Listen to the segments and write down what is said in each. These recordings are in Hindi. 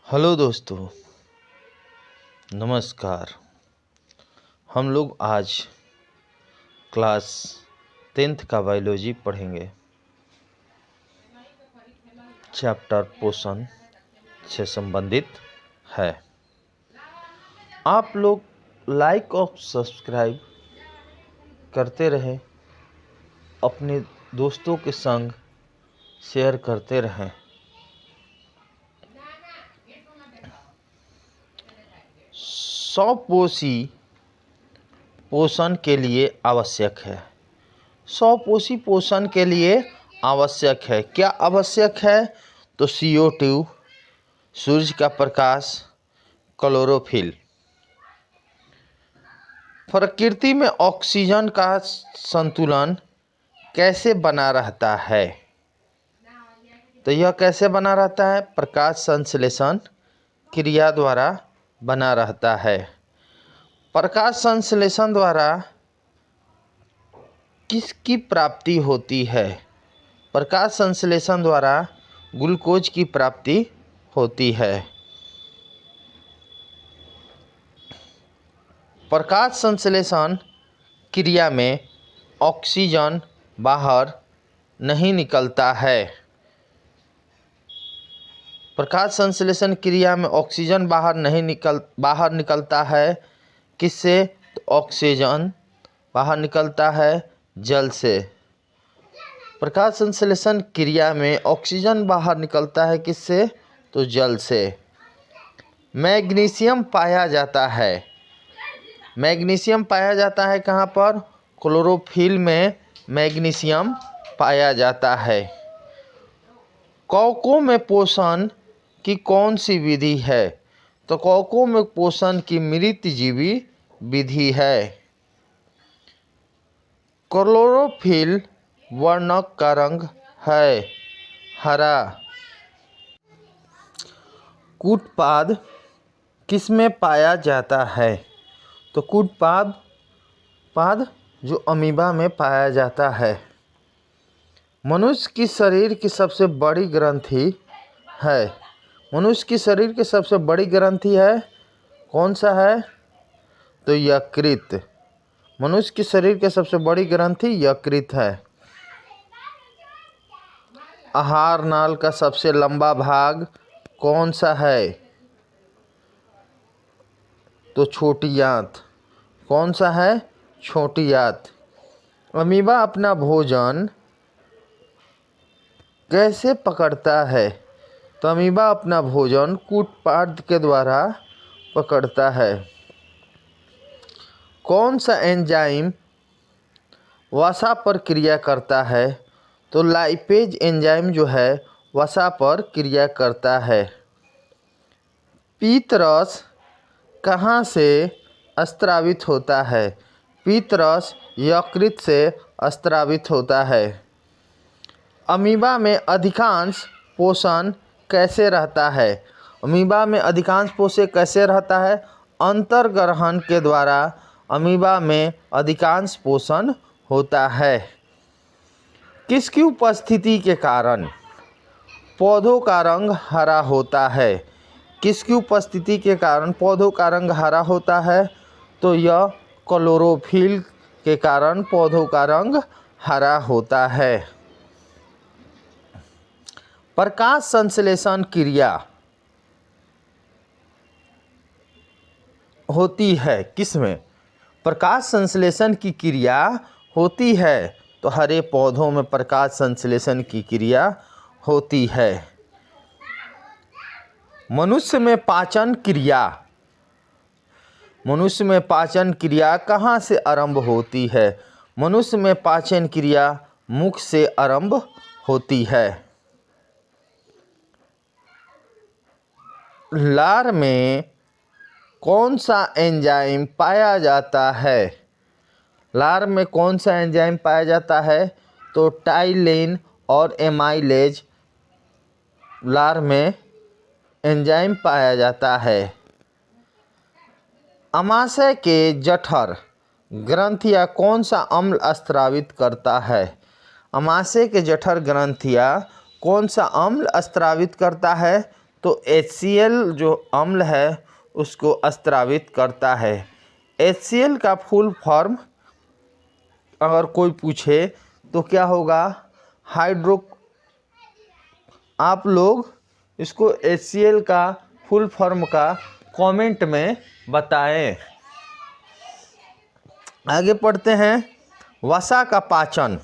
हेलो दोस्तों, नमस्कार। हम लोग आज क्लास 10th का बायोलॉजी पढ़ेंगे। चैप्टर पोषण से संबंधित है। आप लोग लाइक और सब्सक्राइब करते रहें, अपने दोस्तों के संग शेयर करते रहें। सौपोषी पोषण के लिए आवश्यक है। सौपोषी पोषण के लिए आवश्यक है। क्या आवश्यक है? तो CO2, सूर्य का प्रकाश, क्लोरोफिल। प्रकृति में ऑक्सीजन का संतुलन कैसे बना रहता है? तो यह कैसे बना रहता है? प्रकाश संश्लेषण क्रिया द्वारा बना रहता है। प्रकाश संश्लेषण द्वारा किसकी प्राप्ति होती है? प्रकाश संश्लेषण द्वारा ग्लूकोज की प्राप्ति होती है। प्रकाश संश्लेषण क्रिया में ऑक्सीजन बाहर नहीं निकलता है। प्रकाश संश्लेषण क्रिया में ऑक्सीजन बाहर निकलता है। किससे? तो ऑक्सीजन बाहर निकलता है जल से। प्रकाश संश्लेषण क्रिया में ऑक्सीजन बाहर निकलता है किससे? तो जल से। मैग्नीशियम पाया जाता है। मैग्नीशियम पाया जाता है कहाँ पर? क्लोरोफिल में मैग्नीशियम पाया जाता है। कवकों में पोषण की कौन सी विधि है? तो कवकों में पोषण की मृतजीवी विधि है। क्लोरोफिल वर्णक का रंग है हरा। कूटपाद किसमें पाया जाता है? तो कूटपाद जो अमीबा में पाया जाता है। मनुष्य की शरीर की सबसे बड़ी ग्रंथि है। मनुष्य की शरीर की सबसे बड़ी ग्रंथि है कौन सा है? तो यकृत। मनुष्य की शरीर की सबसे बड़ी ग्रंथि यकृत है। आहार नाल का सबसे लंबा भाग कौन सा है? तो छोटी आंत। कौन सा है? छोटी आंत। अमीबा अपना भोजन कैसे पकड़ता है? तो अमीबा अपना भोजन कूटपाद के द्वारा पकड़ता है। कौन सा एंजाइम वसा पर क्रिया करता है? तो लाइपेज एंजाइम जो है वसा पर क्रिया करता है। पीतरस कहाँ से स्रावित होता है? पीतरस यकृत से स्रावित होता है। अमीबा में अधिकांश पोषण कैसे रहता है? अमीबा में अधिकांश पोषण कैसे रहता है? अंतर्ग्रहण के द्वारा अमीबा में अधिकांश पोषण होता है। किसकी उपस्थिति के कारण पौधों का रंग हरा होता है? किसकी उपस्थिति के कारण पौधों का रंग हरा होता है? तो यह क्लोरोफिल के कारण पौधों का रंग हरा होता है। प्रकाश संश्लेषण क्रिया होती है किसमें? प्रकाश संश्लेषण की क्रिया होती है तो हरे पौधों में प्रकाश संश्लेषण की क्रिया होती है। मनुष्य में पाचन क्रिया कहाँ से आरंभ होती है? मनुष्य में पाचन क्रिया मुख से आरंभ होती है। लार में कौन सा एंजाइम पाया जाता है? लार में कौन सा एंजाइम पाया जाता है? तो टाइलिन और एमाइलेज लार में एंजाइम पाया जाता है। अमाशय के जठर ग्रंथियाँ कौन सा अम्ल स्रावित करता है? अमाशय के जठर ग्रंथियाँ कौन सा अम्ल स्रावित करता है? तो HCl जो अम्ल है उसको स्त्रावित करता है। HCl का फुल फॉर्म अगर कोई पूछे तो क्या होगा? हाइड्रो। आप लोग इसको HCl का फुल फॉर्म का कमेंट में बताएं। आगे पढ़ते हैं। वसा का पाचन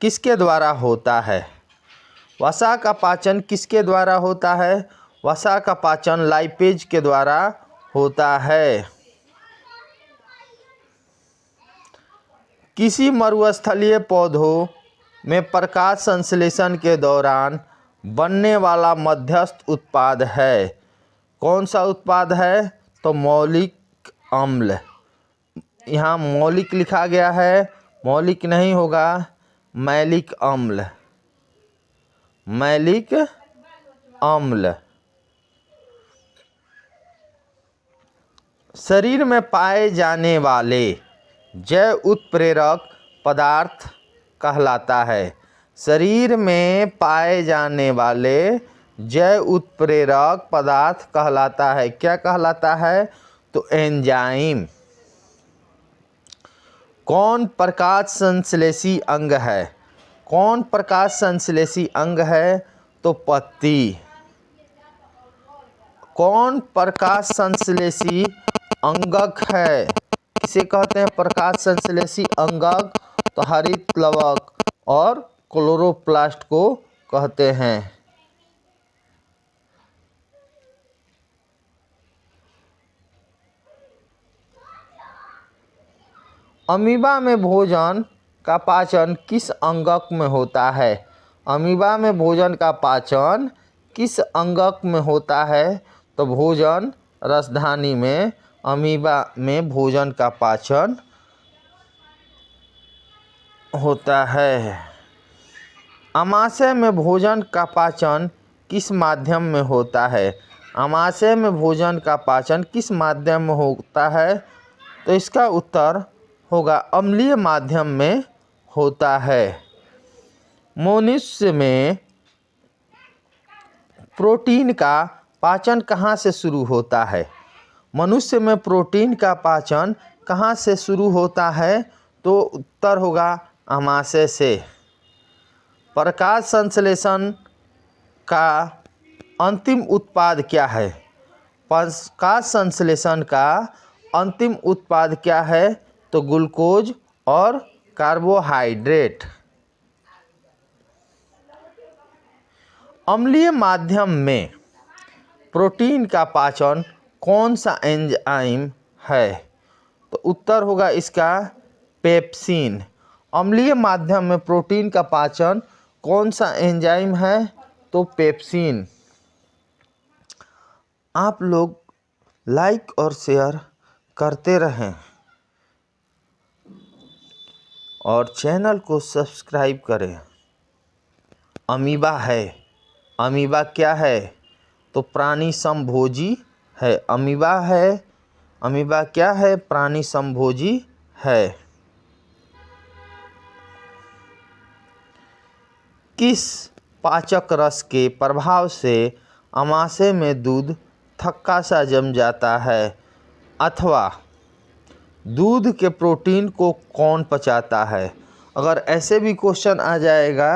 किसके द्वारा होता है? वसा का पाचन किसके द्वारा होता है? वसा का पाचन लाइपेज के द्वारा होता है। किसी मरुस्थलीय पौधों में प्रकाश संश्लेषण के दौरान बनने वाला मध्यस्थ उत्पाद है। कौन सा उत्पाद है? तो मौलिक अम्ल। यहाँ मौलिक लिखा गया है, मौलिक नहीं होगा, मैलिक अम्ल। मैलिक अम्ल। शरीर में पाए जाने वाले जैव उत्प्रेरक पदार्थ कहलाता है। शरीर में पाए जाने वाले जैव उत्प्रेरक पदार्थ कहलाता है। क्या कहलाता है? तो एंजाइम। कौन प्रकाश संश्लेषी अंग है? कौन प्रकाश संश्लेषी अंग है? तो पत्ती। कौन प्रकाश संश्लेषी अंगक है? किसे कहते हैं प्रकाश संश्लेषी अंगक? तो हरित लवक और क्लोरोप्लास्ट को कहते हैं। अमीबा में भोजन का पाचन किस अंगक में होता है? अमीबा में भोजन का पाचन किस अंगक में होता है? तो भोजन रसधानी में अमीबा में भोजन का पाचन होता है। आमाशय में भोजन का पाचन किस माध्यम में होता है? आमाशय में भोजन का पाचन किस माध्यम में होता है? तो इसका उत्तर होगा अम्लीय माध्यम में होता है। मनुष्य में प्रोटीन का पाचन कहाँ से शुरू होता है? मनुष्य में प्रोटीन का पाचन कहाँ से शुरू होता है? तो उत्तर होगा आमाशय से। प्रकाश संश्लेषण का अंतिम उत्पाद क्या है? प्रकाश संश्लेषण का अंतिम उत्पाद क्या है? तो ग्लूकोज और कार्बोहाइड्रेट। अम्लीय माध्यम में प्रोटीन का पाचन कौन सा एंजाइम है? तो उत्तर होगा इसका पेप्सिन। अम्लीय माध्यम में प्रोटीन का पाचन कौन सा एंजाइम है? तो पेप्सिन। आप लोग लाइक और शेयर करते रहें और चैनल को सब्सक्राइब करें। अमीबा है। अमीबा क्या है? तो प्राणी समभोजी है। अमीबा है। अमीबा क्या है? प्राणी समभोजी है। किस पाचक रस के प्रभाव से आमाशय में दूध थक्का सा जम जाता है? अथवा दूध के प्रोटीन को कौन पचाता है? अगर ऐसे भी क्वेश्चन आ जाएगा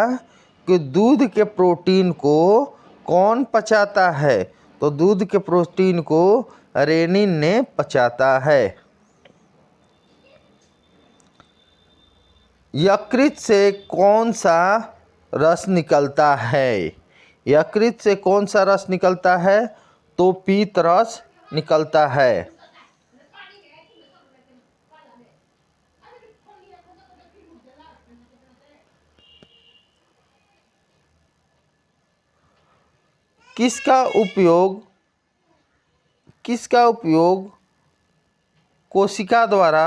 कि दूध के प्रोटीन को कौन पचाता है, तो दूध के प्रोटीन को रेनिन ने पचाता है। यकृत से कौन सा रस निकलता है? यकृत से कौन सा रस निकलता है? तो पीत रस निकलता है। किसका उपयोग कोशिका द्वारा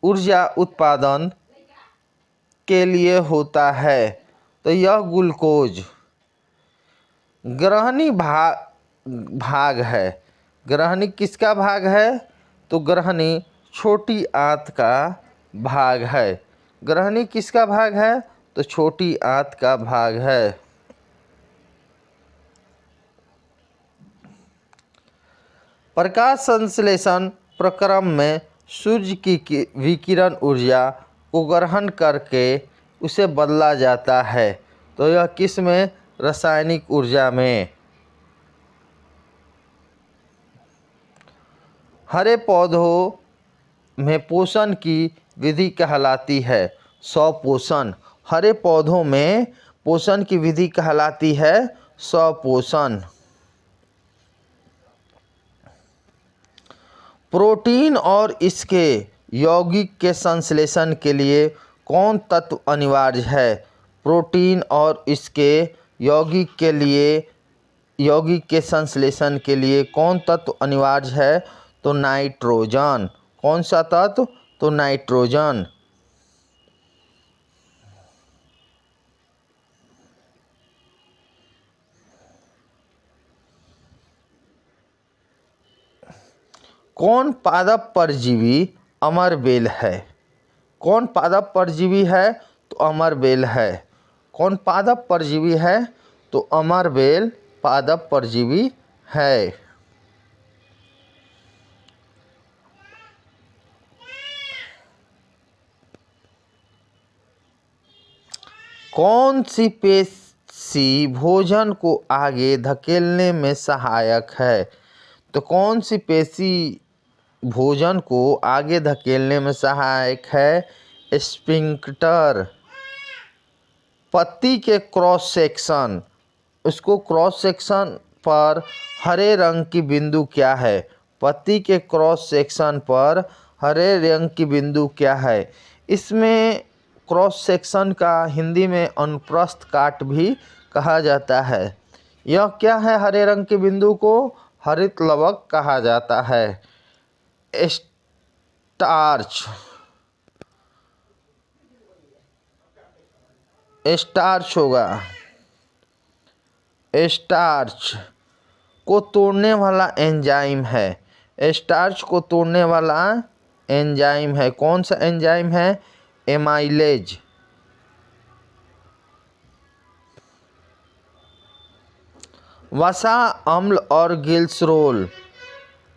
ऊर्जा उत्पादन के लिए होता है? तो यह ग्लूकोज। ग्रहणी भाग है। ग्रहणी किसका भाग है? तो ग्रहणी छोटी आंत का भाग है। ग्रहणी किसका भाग है? तो छोटी आंत का भाग है। प्रकाश संश्लेषण प्रक्रम में सूर्य की विकिरण ऊर्जा को ग्रहण करके उसे बदला जाता है। तो यह किस में? रासायनिक ऊर्जा में। हरे पौधों में पोषण की विधि कहलाती है स्वपोषण। हरे पौधों में पोषण की विधि कहलाती है स्वपोषण। प्रोटीन और इसके यौगिक के संश्लेषण के लिए कौन तत्व अनिवार्य है? प्रोटीन और इसके यौगिक के संश्लेषण के लिए कौन तत्व अनिवार्य है? तो नाइट्रोजन। कौन सा तत्व? तो नाइट्रोजन। कौन पादप परजीवी अमरबेल है? कौन पादप परजीवी है? तो अमरबेल है। कौन पादप परजीवी है? तो अमरबेल पादप परजीवी है। कौन सी पेशी भोजन को आगे धकेलने में सहायक है? तो कौन सी पेशी भोजन को आगे धकेलने में सहायक है? स्फिंक्टर। पत्ती के क्रॉस सेक्शन, उसको क्रॉस सेक्शन पर हरे रंग की बिंदु क्या है? पत्ती के क्रॉस सेक्शन पर हरे रंग की बिंदु क्या है? इसमें क्रॉस सेक्शन का हिंदी में अनुप्रस्थ काट भी कहा जाता है। यह क्या है? हरे रंग की बिंदु को हरित लवक कहा जाता है। स्टार्च होगा। स्टार्च को तोड़ने वाला एंजाइम है। स्टार्च को तोड़ने वाला एंजाइम है। कौन सा एंजाइम है? एमाइलेज। वसा अम्ल और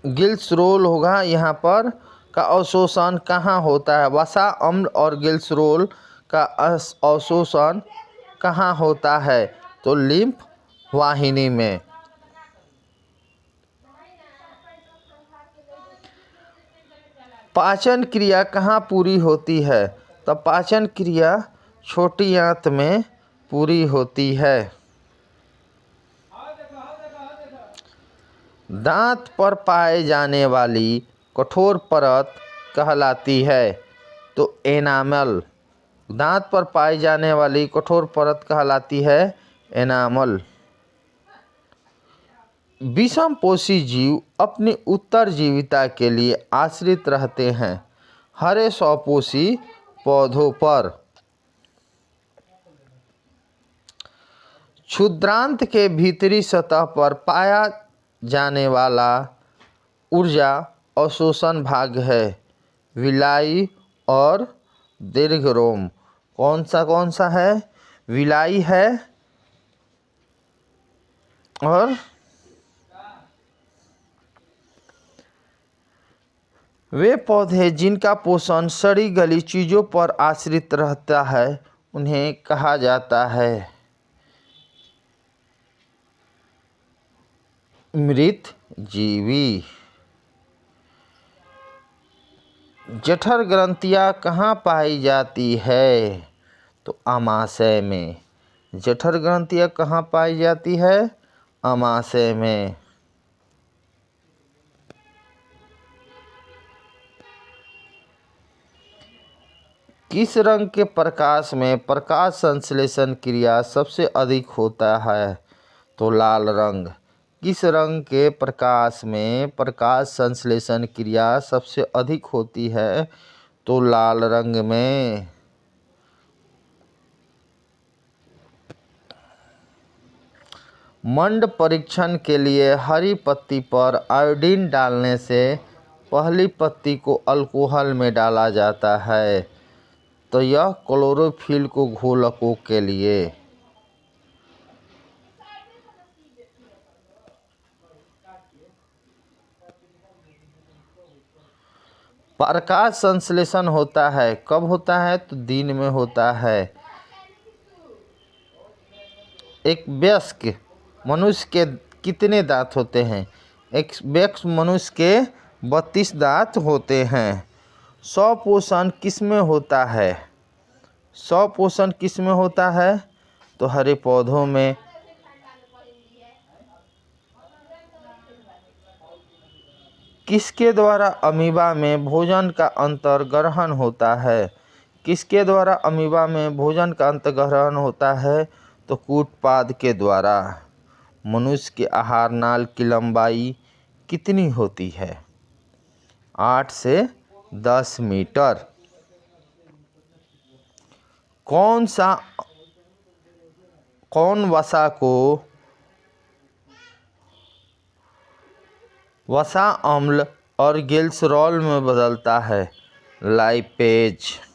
गिल्सरोल होगा यहाँ पर का अवशोषण कहाँ होता है? वसा अम्ल और गिल्सरोल का अवशोषण कहाँ होता है? तो लिम्फ वाहिनी में। पाचन क्रिया कहाँ पूरी होती है? तो पाचन क्रिया छोटी आंत में पूरी होती है। दांत पर पाए जाने वाली कठोर परत कहलाती है तो एनामल। दांत पर पाई जाने वाली कठोर परत कहलाती है एनामल। विषमपोषी जीव अपनी उत्तरजीविता के लिए आश्रित रहते हैं हरे स्वपोषी पौधों पर। क्षुद्रांत के भीतरी सतह पर पाया जाने वाला ऊर्जा अवशोषण भाग है विलाई और दीर्घरोम। कौन सा है? विलाई है और वे पौधे जिनका पोषण सड़ी गली चीज़ों पर आश्रित रहता है उन्हें कहा जाता है मृत जीवी। जठर ग्रंथियां कहाँ पाई जाती है? तो आमाशय में। जठर ग्रंथियां कहाँ पाई जाती है? आमाशय में। किस रंग के प्रकाश में प्रकाश संश्लेषण क्रिया सबसे अधिक होता है? तो लाल रंग। किस रंग के प्रकाश में प्रकाश संश्लेषण क्रिया सबसे अधिक होती है? तो लाल रंग में। मंड परीक्षण के लिए हरी पत्ती पर आयोडीन डालने से पहली पत्ती को अल्कोहल में डाला जाता है तो यह क्लोरोफिल को घोलकों के लिए। प्रकाश संश्लेषण होता है कब होता है? तो दिन में होता है। एक वयस्क मनुष्य के कितने दांत होते हैं? एक वयस्क मनुष्य के 32 दांत होते हैं। स्वपोषण किस में होता है? स्वपोषण किस में होता है? तो हरे पौधों में। किसके द्वारा अमीबा में भोजन का अंतर्ग्रहण होता है? किसके द्वारा अमीबा में भोजन का अंतर्ग्रहण होता है? तो कूटपाद के द्वारा। मनुष्य के आहार नाल की लंबाई कितनी होती है? 8 से 10 मीटर। कौन वसा को वसा अम्ल और ग्लिसरॉल में बदलता है? लाइपेज।